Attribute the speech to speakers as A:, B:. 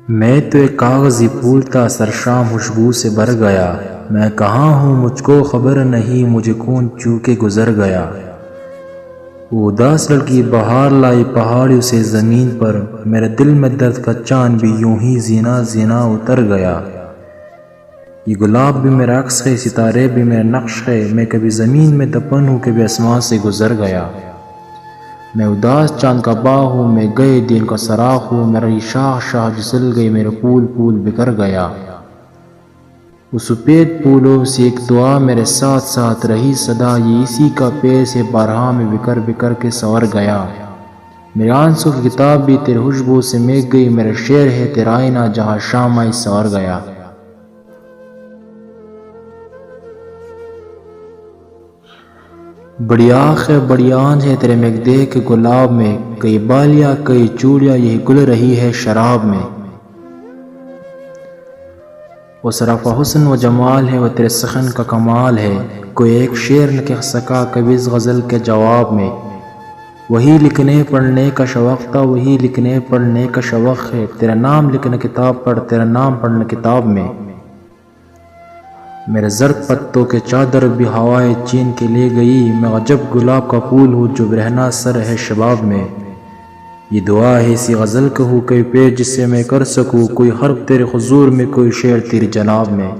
A: میں تو ایک کاغذی پھول تھا سرشام خوشبو سے بھر گیا، میں کہاں ہوں مجھ کو خبر نہیں، مجھے کون چو کے گزر گیا۔ وہ اداس لڑکی بہار لائی پہاڑیوں سے زمین پر، میرے دل میں درد کا چاند بھی یوں ہی زینا زینا اتر گیا۔ یہ گلاب بھی میرا عکس ہے، ستارے بھی میرا نقش ہے، میں کبھی زمین میں دفن ہوں کبھی آسمان سے گزر گیا۔ میں اداس چاند کا باغ ہوں، میں گئے دن کا سراغ ہوں، میرا یہ شاخ شاخ جسل گئی، میرے پھول پھول بکھر گیا۔ وہ سفید پھولوں سے ایک دعا میرے ساتھ ساتھ رہی صدا، یہ اسی کا پیس ہے بارہا میں بکھر بکھر کے سنور گیا۔ میرے آنسوں کی کتاب بھی تیرے خوشبو سے میکھ گئی، میرا شعر ہے تیرا آئینہ جہاں شام آئی سنور گیا۔ بڑی آنکھ ہے بڑی آنکھ ہے تیرے میگھ دے کے گلاب میں، کئی بالیاں کئی چوڑیاں یہی گل رہی ہے شراب میں۔ وہ سراپا حسن و جمال ہے، وہ تیرے سخن کا کمال ہے، کوئی ایک شعر نہ کہہ سکا کبھی اس غزل کے جواب میں۔ وہی لکھنے پڑھنے کا شوق تھا، وہی لکھنے پڑھنے کا شوق ہے، تیرا نام لکھنا کتاب پر، تیرا نام پڑھنا کتاب میں۔ میرے زرد پتوں کے چادر بھی ہوائے چین کے لے گئی، میں عجب گلاب کا پھول ہوں جو برہنہ سر ہے شباب میں۔ یہ دعا ہے اسی غزل کہ ہو کوئی پیش جس سے میں کر سکوں، کوئی حرف تیرے حضور میں کوئی شعر تیری جناب میں۔